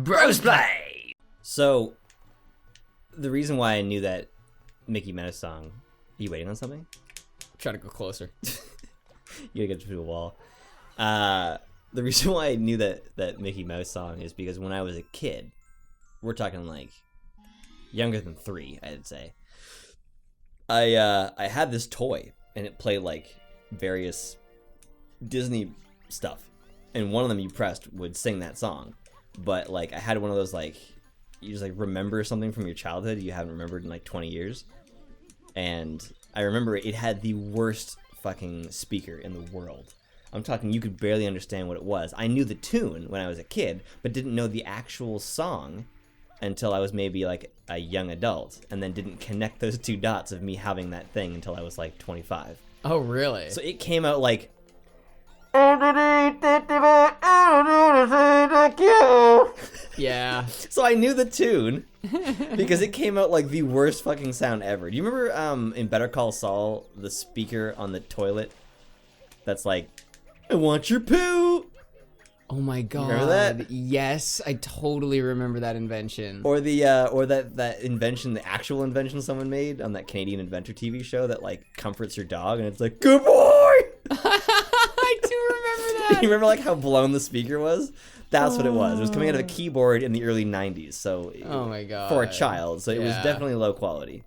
Brosplay! So, the reason why I knew that Mickey Mouse song... Are you waiting on something? Try to go closer. You gotta get through the wall. The reason why I knew that Mickey Mouse song is because when I was a kid, we're talking like younger than 3, I'd say. I had this toy and it played like various Disney stuff, and one of them you pressed would sing that song. But like I had one of those like you just like remember something from your childhood you haven't remembered in like 20 years, and I remember it had the worst fucking speaker in the world. I'm talking you could barely understand what it was. I knew the tune when I was a kid, but didn't know the actual song until I was maybe like a young adult, and then didn't connect those 2 dots of me having that thing until I was like 25. Oh, really? So it came out like... Yeah. So I knew the tune because it came out like the worst fucking sound ever. Do you remember in Better Call Saul, the speaker on the toilet that's like, I want your poo? Oh my god. Remember that? Yes, I totally remember that invention. Or the or that invention, the actual invention someone made on that Canadian Inventor TV show that like comforts your dog and it's like, good boy! I do remember that. You remember like how blown the speaker was? That's what it was. It was coming out of a keyboard in the early 90s, so oh my god. For a child, so it was definitely low quality.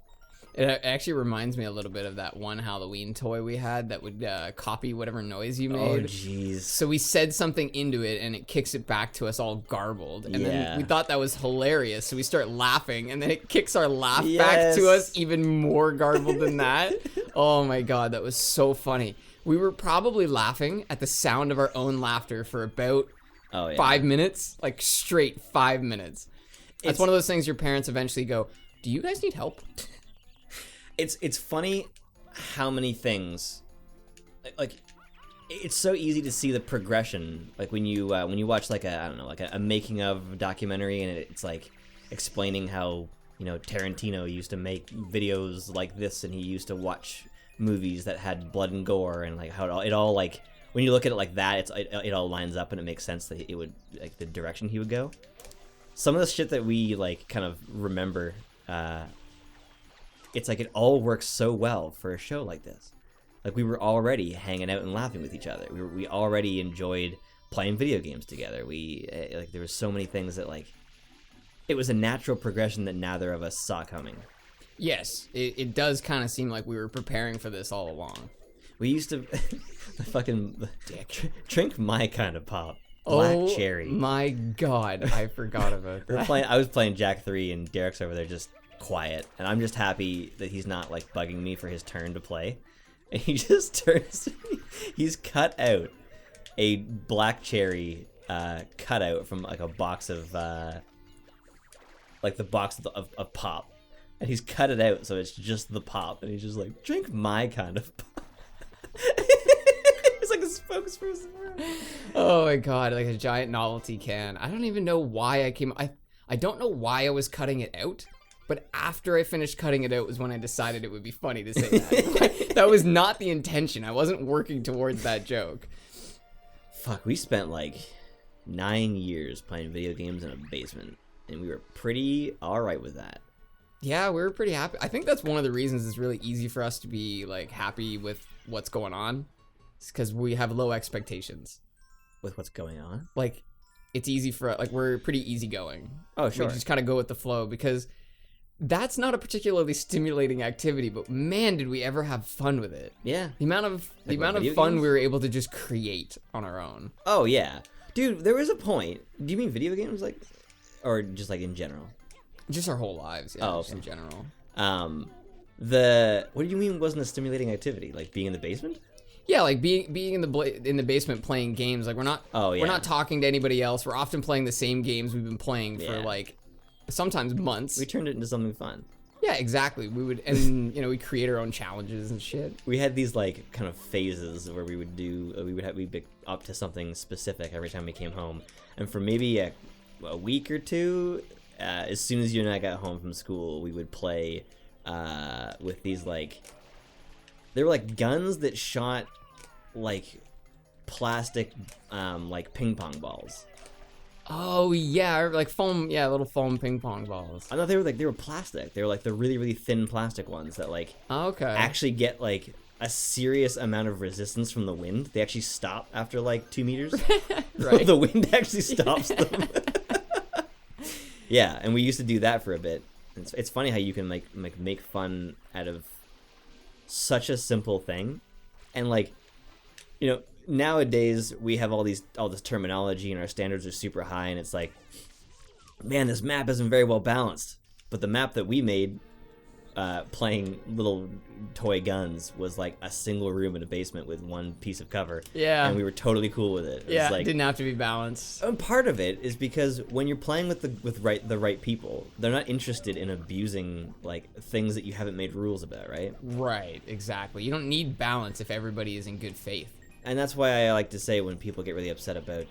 It actually reminds me a little bit of that one Halloween toy we had that would copy whatever noise you made. Oh, jeez. So we said something into it, and it kicks it back to us all garbled. And then we thought that was hilarious, so we start laughing, and then it kicks our laugh back to us even more garbled than that. Oh my god, that was so funny. We were probably laughing at the sound of our own laughter for about 5 minutes, like straight 5 minutes. That's one of those things your parents eventually go, do you guys need help? It's funny how many things, like it's so easy to see the progression. Like when you watch like a making of documentary, and it's like explaining how Tarantino used to make videos like this, and he used to watch movies that had blood and gore, and like how it all like when you look at it like that, it all lines up and it makes sense that it would like the direction he would go. Some of the shit that we like kind of remember. It's like it all works so well for a show like this. Like we were already hanging out and laughing with each other. We already enjoyed playing video games together. We like there was so many things that like it was a natural progression that neither of us saw coming. Yes, it does kind of seem like we were preparing for this all along. We used to drink my kind of pop. Black cherry. My god, I forgot about that. I was playing Jack 3 and Derek's over there just quiet, and I'm just happy that he's not like bugging me for his turn to play, and he just turns to me. He's cut out a black cherry cutout from like a box of like the box of pop, and he's cut it out so it's just the pop, and he's just like, drink my kind of pop. He's like a spokesperson for it. Oh my god, like a giant novelty can. I don't even know why I don't know why I was cutting it out. But after I finished cutting it out was when I decided it would be funny to say that. That was not the intention. I wasn't working towards that joke. Fuck, we spent like 9 years playing video games in a basement, and we were pretty alright with that. Yeah, we were pretty happy. I think that's one of the reasons it's really easy for us to be like happy with what's going on. It's because we have low expectations. With what's going on? Like, it's easy for like we're pretty easygoing. Oh, sure. We just kind of go with the flow because that's not a particularly stimulating activity, but man, did we ever have fun with it. Yeah. The amount of fun we were able to just create on our own. Oh, yeah. Dude, there was a point. Do you mean video games, like, or just like in general? Just our whole lives, yeah, just in general. What do you mean wasn't a stimulating activity? Like being in the basement? Yeah, like being in the basement playing games. Like we're not we're not talking to anybody else. We're often playing the same games we've been playing for like sometimes months. We turned it into something fun. Yeah, exactly. We would, and we create our own challenges and shit. We had these like kind of phases where we'd be up to something specific every time we came home, and for maybe a week or two, as soon as you and I got home from school, we would play with these like they were like guns that shot like plastic like ping pong balls. Oh yeah, like foam. Yeah, little foam ping pong balls. I thought they were plastic. They were like the really really thin plastic ones that like Okay. actually get like a serious amount of resistance from the wind. They actually stop after like 2 meters. Right. The wind actually stops them. Yeah, and we used to do that for a bit. It's funny how you can make fun out of such a simple thing, and like, you know, nowadays we have all this terminology and our standards are super high, and it's like, man, this map isn't very well balanced. But the map that we made, playing little toy guns, was like a single room in a basement with one piece of cover. Yeah. And we were totally cool with it. Yeah, like, didn't have to be balanced. and part of it is because when you're playing with the right people, they're not interested in abusing like things that you haven't made rules about, right? Right, exactly. You don't need balance if everybody is in good faith. And that's why I like to say when people get really upset about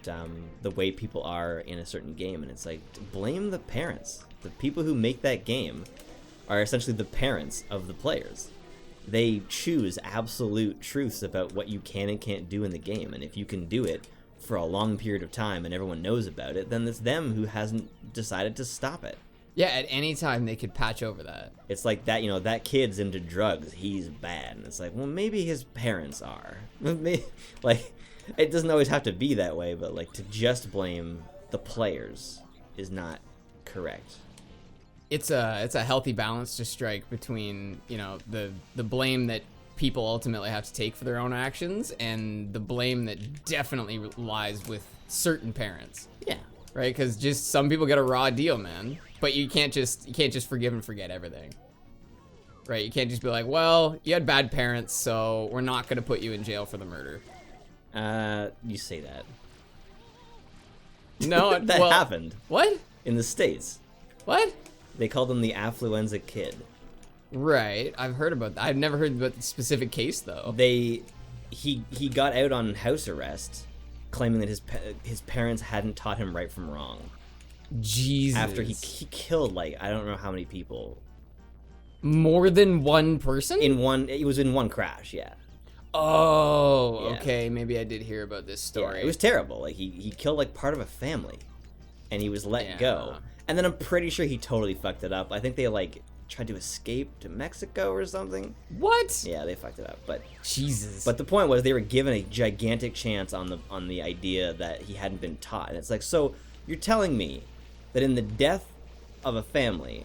the way people are in a certain game, and it's like, blame the parents. The people who make that game are essentially the parents of the players. They choose absolute truths about what you can and can't do in the game, and if you can do it for a long period of time and everyone knows about it, then it's them who hasn't decided to stop it. Yeah, at any time they could patch over that. It's like that, you know, that kid's into drugs, he's bad. And it's like, well, maybe his parents are. Like, it doesn't always have to be that way, but like to just blame the players is not correct. It's a healthy balance to strike between, you know, the blame that people ultimately have to take for their own actions and the blame that definitely lies with certain parents. Yeah. Right? Because just some people get a raw deal, man. But you can't just forgive and forget everything. Right? You can't just be like, well, you had bad parents, so we're not gonna put you in jail for the murder. You say that. No, That happened. What? In the States. What? They called him the affluenza kid. Right. I've heard about that. I've never heard about the specific case though. He got out on house arrest, claiming that his parents hadn't taught him right from wrong. Jesus. After he killed like I don't know how many people. More than one person? It was in one crash, yeah. Oh, Yeah. okay. Maybe I did hear about this story. Yeah, it was terrible. Like he killed like part of a family, and he was let go. And then I'm pretty sure he totally fucked it up. I think they like tried to escape to Mexico or something. What? Yeah, they fucked it up. But Jesus. But the point was they were given a gigantic chance on the idea that he hadn't been taught. And it's like, so you're telling me that in the death of a family,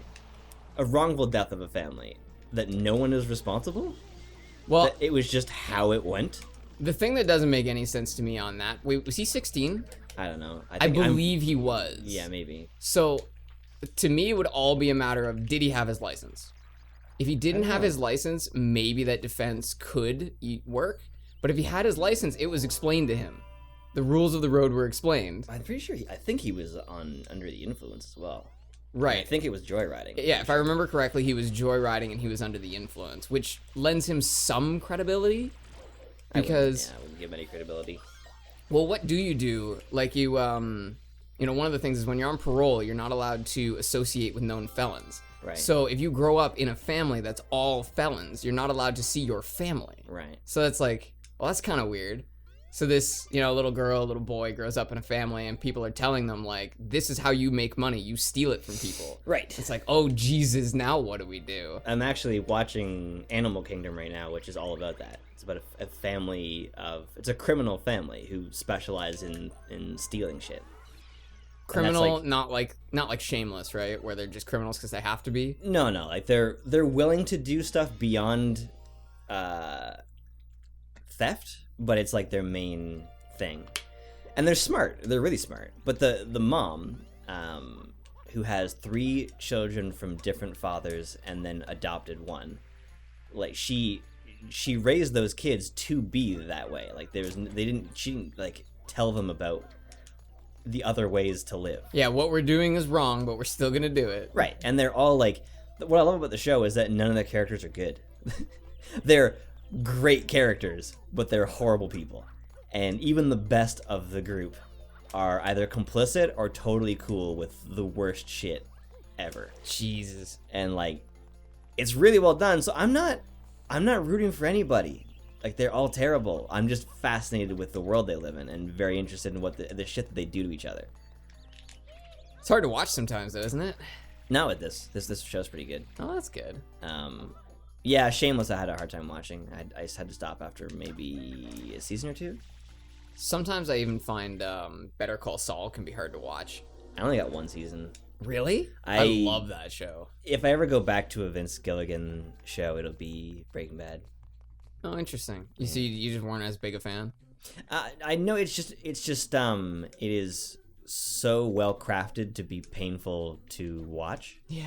a wrongful death of a family, that no one is responsible? Well, that it was just how it went? The thing that doesn't make any sense to me on that, wait, was he 16? I don't know. I believe he was. Yeah, maybe. So, to me, it would all be a matter of, did he have his license? If he didn't have his license, maybe that defense could work. But if he had his license, it was explained to him. The rules of the road were explained. I'm pretty sure I think he was under the influence as well. Right. I think it was joyriding. Yeah, if I remember correctly, he was joyriding and he was under the influence, which lends him some credibility. Because I wouldn't give him any credibility. Well, what do you do? Like you know, one of the things is when you're on parole, you're not allowed to associate with known felons. Right. So if you grow up in a family that's all felons, you're not allowed to see your family. Right. So that's like, well, that's kind of weird. So this, you know, little girl, little boy grows up in a family and people are telling them like, this is how you make money. You steal it from people. Right. It's like, oh, Jesus, now what do we do? I'm actually watching Animal Kingdom right now, which is all about that. It's about a family it's a criminal family who specialize in stealing shit. Criminal, like, not like Shameless, right? Where they're just criminals because they have to be. No, like they're willing to do stuff beyond theft, but it's like their main thing. And they're smart. They're really smart. But the mom, who has 3 children from different fathers and then adopted one, like she raised those kids to be that way. Like she didn't like tell them about the other ways to live. Yeah, what we're doing is wrong, but we're still gonna do it. Right. And they're all like, what I love about the show is that none of the characters are good. They're great characters, but they're horrible people. And even the best of the group are either complicit or totally cool with the worst shit ever. Jesus. And like, it's really well done. So I'm not rooting for anybody. Like, they're all terrible. I'm just fascinated with the world they live in and very interested in what the shit that they do to each other. It's hard to watch sometimes, though, isn't it? Not with this show's pretty good. Oh, that's good. Yeah, Shameless I had a hard time watching. I just had to stop after maybe a season or two. Sometimes I even find Better Call Saul can be hard to watch. I only got one season. Really? I love that show. If I ever go back to a Vince Gilligan show, it'll be Breaking Bad. Oh, interesting. You see, you just weren't as big a fan? I know it is so well crafted to be painful to watch. Yeah.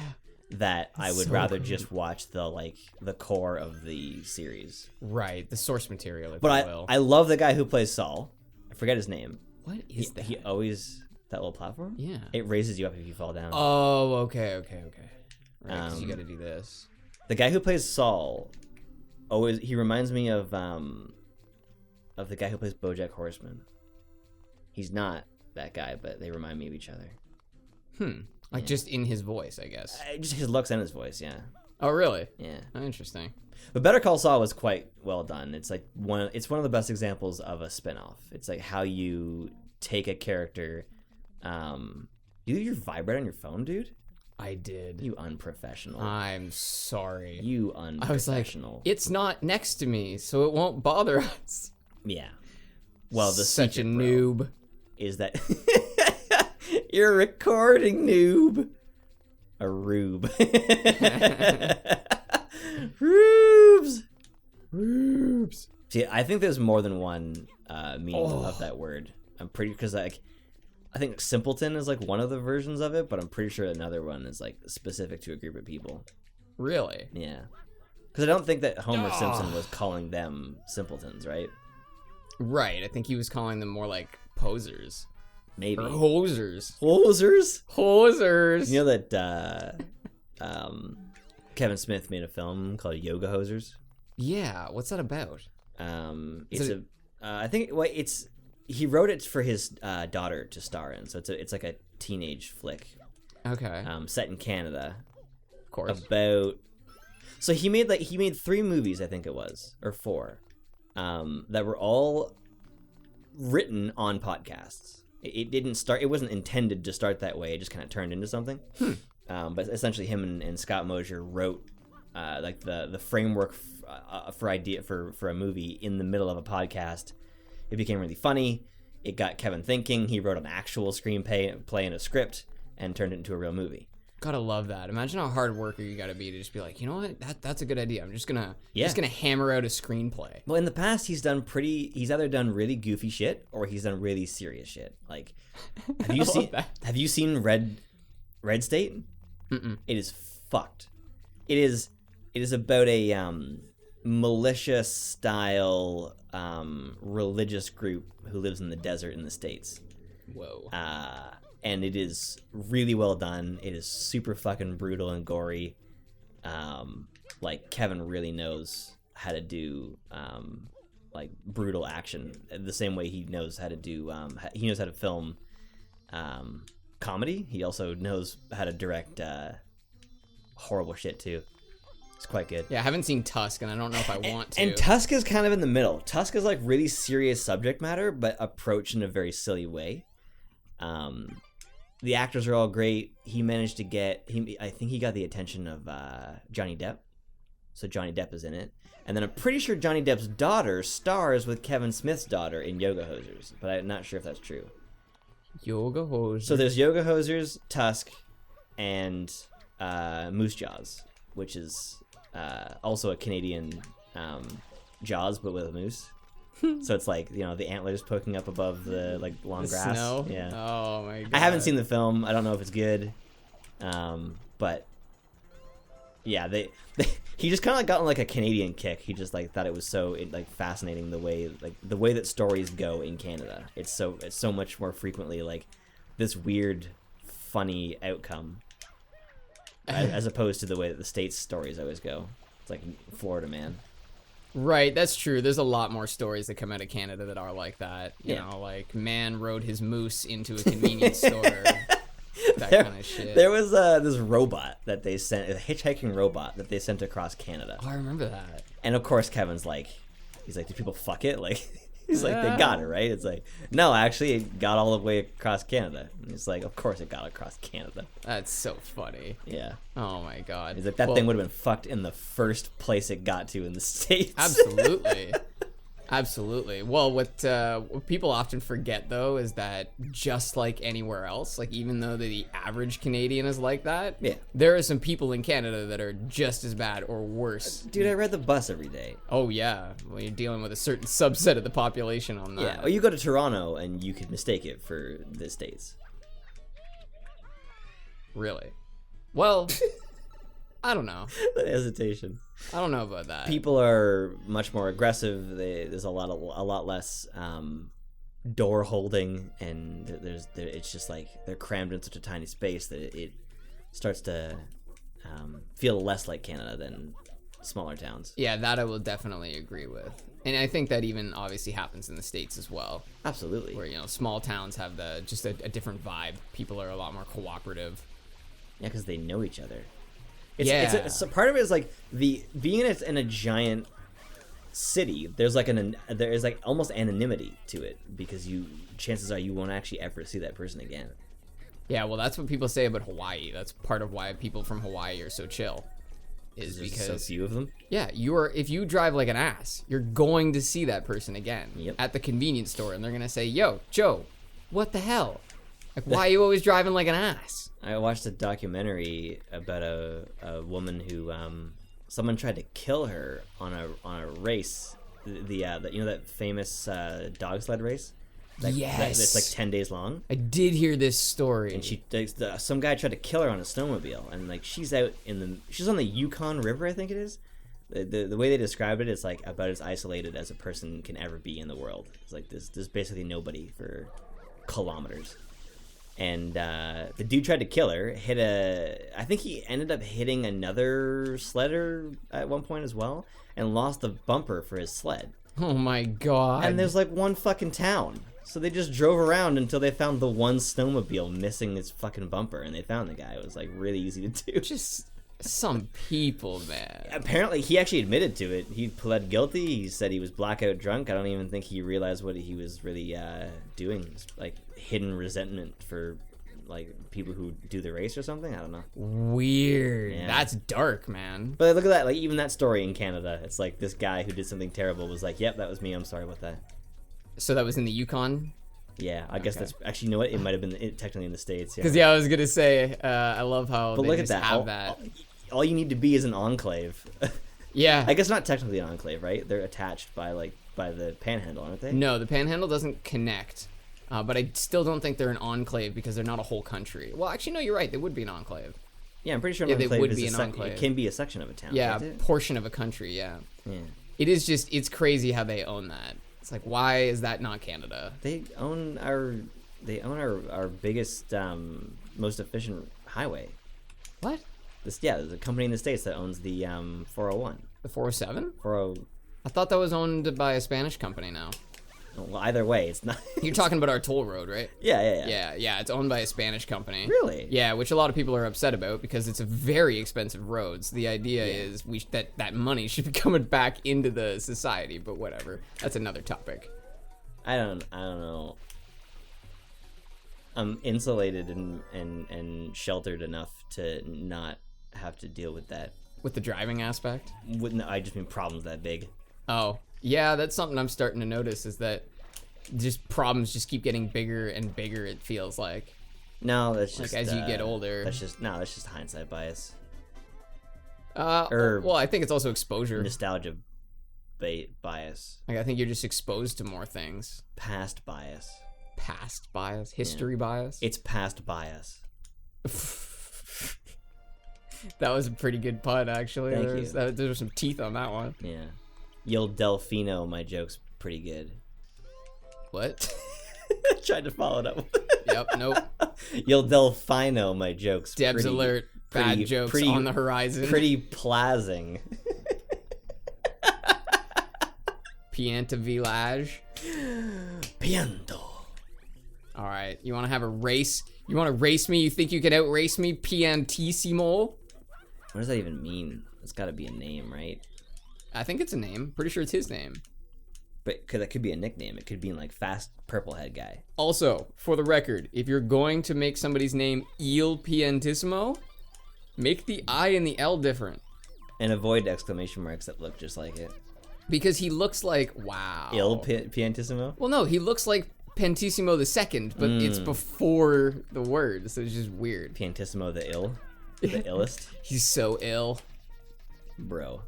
That I would rather just watch the core of the series. Right, the source material, if but you will. I love the guy who plays Saul. I forget his name. What is that? He always that little platform. Yeah. It raises you up if you fall down. Oh, okay. Right, 'cause you got to do this. The guy who plays Saul, he reminds me of the guy who plays BoJack Horseman. He's not that guy, but they remind me of each other. Like just in his voice, I guess. Just his looks and his voice, yeah. Oh, really? Yeah. Oh, interesting. But Better Call Saul was quite well done. It's like one of the best examples of a spinoff. It's like how you take a character. You leave your vibrator on your phone, dude? I did. You unprofessional. I'm sorry. You unprofessional. I was like, it's not next to me, so it won't bother us. Yeah. Well, such a noob is that you're a recording noob. A rube. Rubes. See, I think there's more than one meaning of that word. I'm pretty because I think simpleton is like one of the versions of it, but I'm pretty sure another one is like specific to a group of people. Really? Yeah. Because I don't think that Homer Simpson was calling them simpletons, right? Right. I think he was calling them more like posers. Maybe. Or hosers. Hosers? Hosers. You know that Kevin Smith made a film called Yoga Hosers? Yeah. What's that about? He wrote it for his daughter to star in, so it's like a teenage flick. Okay. Set in Canada. Of course. So he made 3 movies, I think it was, or 4, that were all written on podcasts. It wasn't intended to start that way. It just kind of turned into something. But essentially, him and Scott Mosier wrote like the framework for a movie in the middle of a podcast. It became really funny. It got Kevin thinking. He wrote an actual screenplay and a script and turned it into a real movie. Gotta love that. Imagine how hard worker you gotta be to just be like, you know what, that's a good idea. I'm just gonna hammer out a screenplay. Well, in the past, he's either done really goofy shit or he's done really serious shit. Like, have you seen Red State? Mm-mm. It is fucked. It is about a militia style religious group who lives in the desert in the States. Whoa. And it is really well done. It is super fucking brutal and gory. Like Kevin really knows how to do like brutal action the same way he knows how to do. He knows how to film comedy. He also knows how to direct horrible shit too. It's quite good. Yeah, I haven't seen Tusk, and I don't know if I want to. And Tusk is kind of in the middle. Tusk is like really serious subject matter, but approached in a very silly way. The actors are all great. He managed to I think he got the attention of Johnny Depp. So Johnny Depp is in it. And then I'm pretty sure Johnny Depp's daughter stars with Kevin Smith's daughter in Yoga Hosers, but I'm not sure if that's true. Yoga Hosers. So there's Yoga Hosers, Tusk, and Moose Jaws, which is also a Canadian Jaws, but with a moose. So it's like, the antlers poking up above the like long grass. Snow? Yeah. Oh my god. I haven't seen the film. I don't know if it's good. But yeah, he just kind of got on like a Canadian kick. He just like thought it was so fascinating the way that stories go in Canada. It's so much more frequently like this weird, funny outcome as opposed to the way that the States stories always go. It's like Florida Man. Right, that's true. There's a lot more stories that come out of Canada that are like that. You Yeah. know, like man rode his moose into a convenience store. That kind of shit. There was this robot that they sent, a hitchhiking robot that they sent across Canada. Oh, I remember that. And of course, Kevin's like, he's like, do people fuck it? Like, He's like, they got it, right? It's like, no, actually, it got all the way across Canada. And he's like, of course it got across Canada. That's so funny. Yeah. Oh my god. He's like, that thing would have been fucked in the first place it got to in the States. Absolutely. Absolutely. Well, what people often forget, though, is that just like anywhere else, like even though the average Canadian is like that, there are some people in Canada that are just as bad or worse. Dude, I read the bus every day. Oh, yeah. Well, you're dealing with a certain subset of the population on that. Yeah. Or you go to Toronto and you could mistake it for the States. Really? Well, I don't know. The hesitation. I don't know about that. People are much more aggressive. There's a lot less door holding, and it's just like they're crammed in such a tiny space that it starts to feel less like Canada than smaller towns. Yeah, that I will definitely agree with. And I think that even obviously happens in the States as well. Absolutely. Where, small towns have just a different vibe. People are a lot more cooperative. Yeah, because they know each other. It's a part of it is like being in a giant city. There's like almost anonymity to it because chances are you won't actually ever see that person again. Yeah, well, that's what people say about Hawaii. That's part of why people from Hawaii are so chill. Is because so few of them. Yeah, if you drive like an ass, you're going to see that person again at the convenience store, and they're gonna say, "Yo, Joe, what the hell? Like, why are you always driving like an ass?" I watched a documentary about a woman who someone tried to kill her on a race, that famous dog sled race. That's like 10 days long. I did hear this story. And some guy tried to kill her on a snowmobile, and like she's on the Yukon River, I think it is. The way they describe it is like about as isolated as a person can ever be in the world. It's like there's basically nobody for kilometers. And the dude tried to kill her, I think he ended up hitting another sledder at one point as well, and lost the bumper for his sled. Oh my god. And there's like one fucking town. So they just drove around until they found the one snowmobile missing its fucking bumper, and they found the guy. It was like really easy to do. Just some people, man. Apparently, he actually admitted to it. He pled guilty. He said he was blackout drunk. I don't even think he realized what he was really doing. Like hidden resentment for like people who do the race or something. I don't know. Weird. Yeah. That's dark, man. But look at that. Like even that story in Canada. It's like this guy who did something terrible was like, "Yep, that was me. I'm sorry about that." So that was in the Yukon? Yeah, I guess that's actually, you know what? It might have been technically in the States. Because I was gonna say, I love how. But they look just at that. Have that. All you need to be is an enclave. Yeah. I guess not technically an enclave, right? They're attached by the Panhandle, aren't they? No, the Panhandle doesn't connect. But I still don't think they're an enclave because they're not a whole country. Well, actually, no, you're right. They would be an enclave. Yeah, I'm pretty sure an enclave is it can be a section of a town. Yeah, a portion of a country. Yeah. It is just, it's crazy how they own that. It's like, why is that not Canada? They own our biggest, most efficient highway. What? There's a company in the States that owns the 401. The 407? 40. I thought that was owned by a Spanish company now. Well, either way, it's not. You're talking about our toll road, right? Yeah. Yeah, it's owned by a Spanish company. Really? Yeah, which a lot of people are upset about because it's a very expensive road. So the idea is that money should be coming back into the society, but whatever. That's another topic. I don't know. I'm insulated and sheltered enough to not have to deal with that. With the driving aspect? I just mean problems that big. Oh. Yeah, that's something I'm starting to notice is that just problems just keep getting bigger and bigger, it feels like. No, that's just... Like, as you get older. That's just hindsight bias. Well, I think it's also exposure. Nostalgia bias. Like, I think you're just exposed to more things. Past bias. Past bias? History bias? It's past bias. That was a pretty good pun, actually. Thank you. There was some teeth on that one. Yeah. Yo Delfino, my joke's pretty good. What? Tried to follow it up. Yep, nope. Yo Delfino, my joke's Debs alert. Bad jokes on the horizon. Pretty plazing. Pianta village. Pianto. All right, you want to have a race? You want to race me? You think you can outrace me? Piantissimo? What does that even mean? It's got to be a name, right? I think it's a name. Pretty sure it's his name. But that could be a nickname. It could be like Fast Purple Head Guy. Also, for the record, if you're going to make somebody's name Il Piantissimo, make the I and the L different. And avoid exclamation marks that look just like it. Because he looks like, wow. Il Piantissimo? Well, no, he looks like Piantissimo the second, but it's before the word, so it's just weird. Piantissimo the ill? The illest? He's so ill. Bro.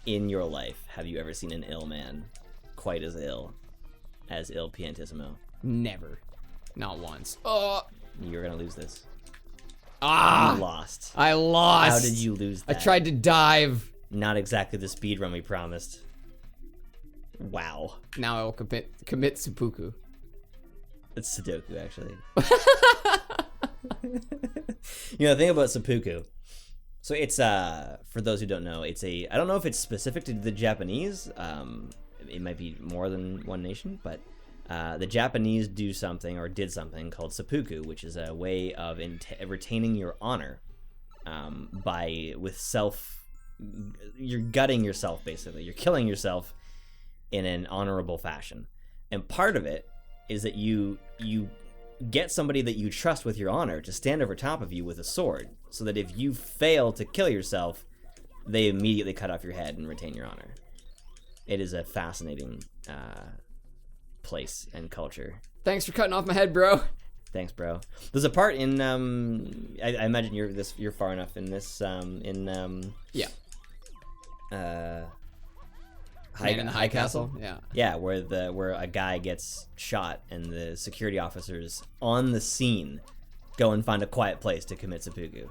In your life, have you ever seen an ill man quite as ill as Il Piantissimo? Never. Not once. You're gonna lose this. You lost. I lost. How did you lose that? I tried to dive. Not exactly the speed run we promised. Wow. Now I will commit seppuku. It's Sudoku, actually. The thing about seppuku. So it's for those who don't know, it's I don't know if it's specific to the Japanese. It might be more than one nation, but the Japanese did something called seppuku, which is a way of retaining your honor you're gutting yourself, basically. You're killing yourself in an honorable fashion. And part of it is that you get somebody that you trust with your honor to stand over top of you with a sword, so that if you fail to kill yourself, they immediately cut off your head and retain your honor. It is a fascinating place and culture. Thanks for cutting off my head, bro. Thanks, bro. There's a part in I imagine you're far enough in this Man in the High Castle. Yeah, where a guy gets shot and the security officers on the scene go and find a quiet place to commit seppuku.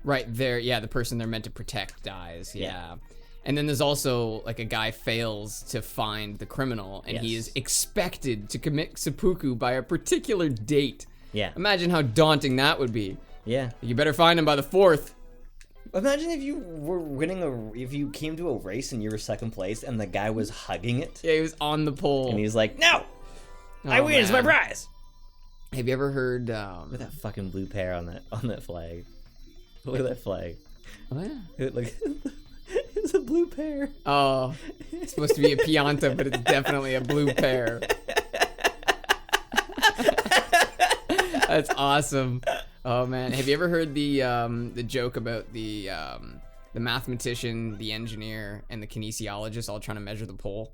Right there, yeah, the person they're meant to protect dies. Yeah. And then there's also like a guy fails to find the criminal, and he is expected to commit seppuku by a particular date. Yeah. Imagine how daunting that would be. Yeah. You better find him by the 4th. Imagine if you were if you came to a race and you were second place and the guy was hugging it. Yeah, he was on the pole. And he was like, "No! I win, it's my prize!" Have you ever heard, Look at that fucking blue pear on that flag. Look at that flag. Oh, yeah. Look, it's a blue pear. Oh, it's supposed to be a pianta, but it's definitely a blue pear. That's awesome. Oh man, have you ever heard the joke about the mathematician, the engineer, and the kinesiologist all trying to measure the pole?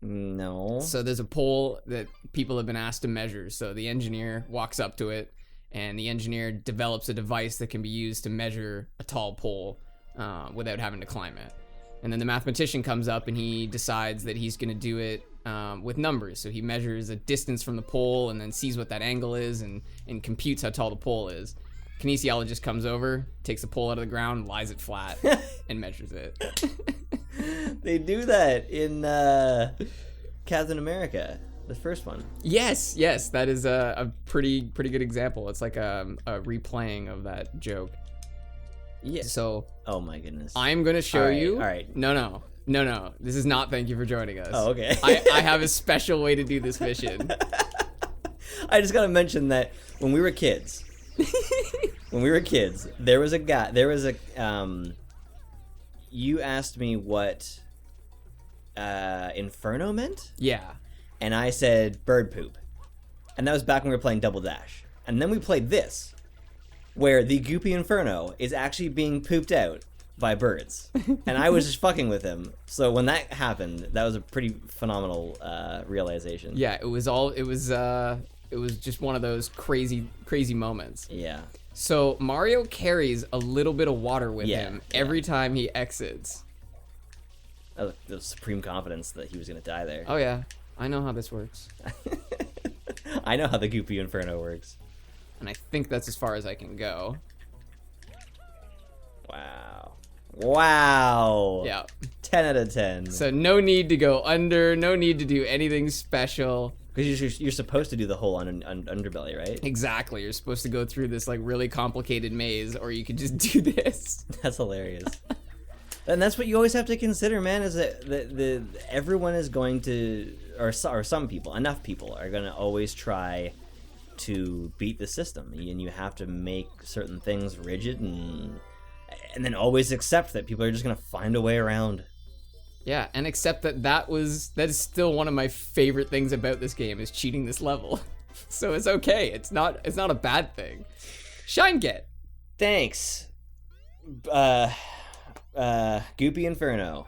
No. So there's a pole that people have been asked to measure. So the engineer walks up to it, and the engineer develops a device that can be used to measure a tall pole without having to climb it. And then the mathematician comes up and he decides that he's going to do it with numbers. So he measures a distance from the pole and then sees what that angle is and computes how tall the pole is. Kinesiologist comes over, takes the pole out of the ground, lies it flat, and measures it. They do that in Captain America, the first one. Yes, that is a pretty good example. It's like a replaying of that joke. Yeah. So. Oh my goodness. I'm gonna show you. All right. No. This is not. Thank you for joining us. Oh, okay. I have a special way to do this mission. I just gotta mention that when we were kids, there was a guy. You asked me what Inferno meant. Yeah. And I said bird poop, and that was back when we were playing Double Dash. And then we played this, where the Goopy Inferno is actually being pooped out by birds. And I was just fucking with him. So when that happened, that was a pretty phenomenal realization. Yeah, it was just one of those crazy moments. Yeah. So Mario carries a little bit of water with him every time he exits. The supreme confidence that he was going to die there. Oh yeah, I know how this works. I know how the Goopy Inferno works. And I think that's as far as I can go. Wow. Yeah. 10 out of 10. So no need to go under, no need to do anything special. Because you're supposed to do the whole underbelly, right? Exactly. You're supposed to go through this like really complicated maze, or you could just do this. That's hilarious. And that's what you always have to consider, man, is that everyone is going to, or some people, enough people are going to always try to beat the system, and you have to make certain things rigid and then always accept that people are just going to find a way around. Yeah, and accept that is still one of my favorite things about this game is cheating this level. So it's okay. It's not a bad thing. Shine Thanks. Goopy Inferno.